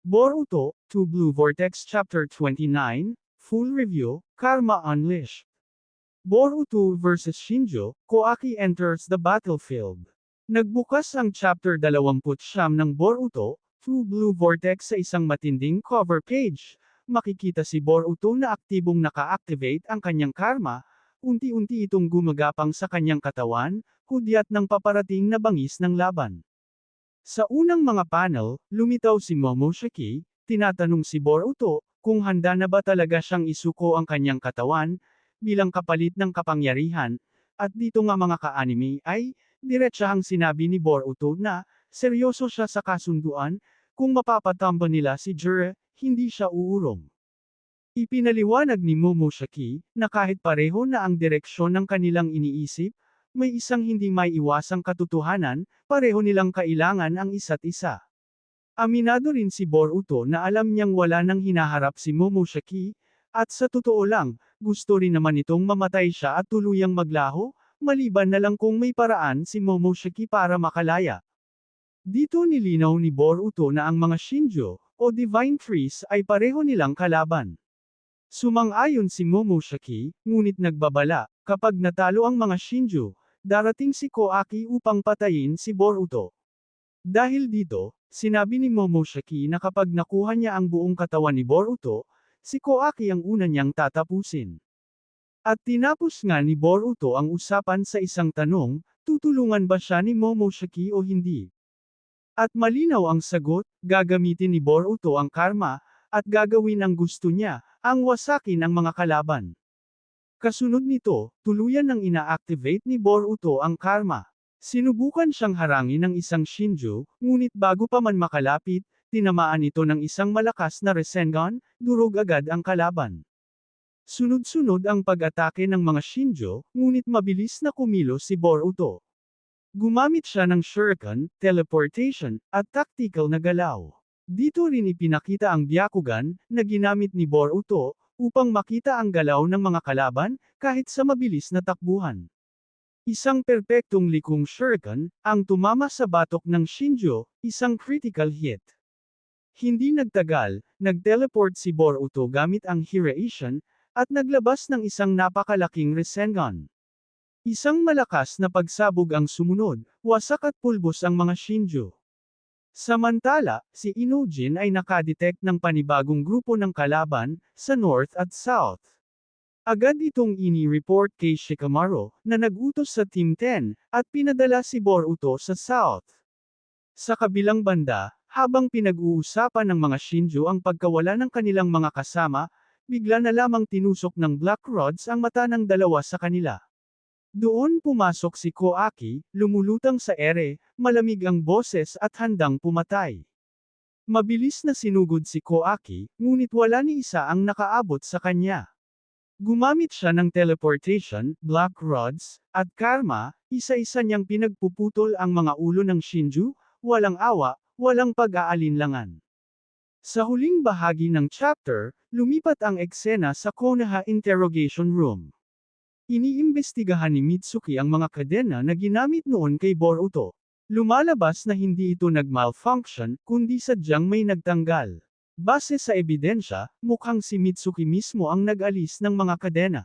Boruto, to Blue Vortex Chapter 29, Full Review, Karma Unleashed. Boruto vs Shinjo, Koaki enters the battlefield. Nagbukas ang Chapter 29 ng Boruto, to Blue Vortex sa isang matinding cover page. Makikita si Boruto na aktibong naka-activate ang kanyang karma, unti-unti itong gumagapang sa kanyang katawan, hudyat ng paparating na bangis ng laban. Sa unang mga panel, lumitaw si Momoshiki, tinatanong si Boruto, kung handa na ba talaga siyang isuko ang kanyang katawan, bilang kapalit ng kapangyarihan, at dito nga mga ka-anime ay, diretsahang sinabi ni Boruto na, seryoso siya sa kasunduan, kung mapapatamba nila si Jiraiya, hindi siya uurong. Ipinaliwanag ni Momoshiki, na kahit pareho na ang direksyon ng kanilang iniisip, may isang hindi maiiwasang katotohanan, pareho nilang kailangan ang isa't isa. Aminado rin si Boruto na alam niyang wala nang hinaharap si Momoshiki, at sa totoo lang, gusto rin naman itong mamatay siya at tuluyang maglaho, maliban na lang kung may paraan si Momoshiki para makalaya. Dito nilinaw ni Boruto na ang mga Shinjo, o Divine Trees ay pareho nilang kalaban. Sumang-ayon si Momoshiki, ngunit nagbabala, kapag natalo ang mga Shinjo, darating si Koaki upang patayin si Boruto. Dahil dito, sinabi ni Momoshiki na kapag nakuha niya ang buong katawan ni Boruto, si Koaki ang una niyang tatapusin. At tinapos nga ni Boruto ang usapan sa isang tanong, tutulungan ba siya ni Momoshiki o hindi? At malinaw ang sagot, gagamitin ni Boruto ang karma, at gagawin ang gusto niya, ang wasakin ang mga kalaban. Kasunod nito, tuluyan nang ina-activate ni Boruto ang karma. Sinubukan siyang harangin ng isang Shinjo, ngunit bago pa man makalapit, tinamaan ito ng isang malakas na Rasengan, durog agad ang kalaban. Sunod-sunod ang pag-atake ng mga Shinjo, ngunit mabilis na kumilos si Boruto. Gumamit siya ng Shuriken, teleportation, at tactical na galaw. Dito rin ipinakita ang Byakugan, na ginamit ni Boruto, upang makita ang galaw ng mga kalaban, kahit sa mabilis na takbuhan. Isang perpektong likong Shuriken, ang tumama sa batok ng Shinjo, isang critical hit. Hindi nagtagal, nag-teleport si Boruto gamit ang Hiraishin, at naglabas ng isang napakalaking Rasengan. Isang malakas na pagsabog ang sumunod, wasak at pulbos ang mga Shinjo. Samantala, si Inojin ay nakadetect ng panibagong grupo ng kalaban, sa North at South. Agad itong ini-report kay Shikamaru, na nag-utos sa Team 10, at pinadala si Boruto sa South. Sa kabilang banda, habang pinag-uusapan ng mga Shinjo ang pagkawala ng kanilang mga kasama, bigla na lamang tinusok ng Black Rods ang mata ng dalawa sa kanila. Doon pumasok si Koaki, lumulutang sa ere, malamig ang boses at handang pumatay. Mabilis na sinugod si Koaki, ngunit wala ni isa ang nakaabot sa kanya. Gumamit siya ng teleportation, Black Rods, at karma, isa-isa niyang pinagpuputol ang mga ulo ng Shinjo, walang awa, walang pag-aalinlangan. Sa huling bahagi ng chapter, lumipat ang eksena sa Konoha Interrogation Room. Iniimbestigahan ni Mitsuki ang mga kadena na ginamit noon kay Boruto. Lumalabas na hindi ito nag-malfunction, kundi sadyang may nagtanggal. Base sa ebidensya, mukhang si Mitsuki mismo ang nag-alis ng mga kadena.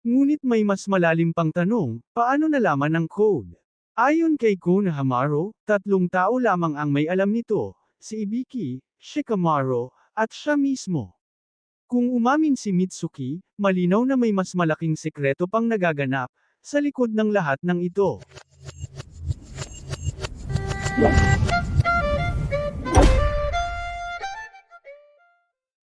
Ngunit may mas malalim pang tanong, paano nalaman ang code? Ayon kay Konohamaru, 3 tao lamang ang may alam nito, si Ibiki, Shikamaru, at siya mismo. Kung umamin si Mitsuki, malinaw na may mas malaking sekreto pang nagaganap, sa likod ng lahat ng ito.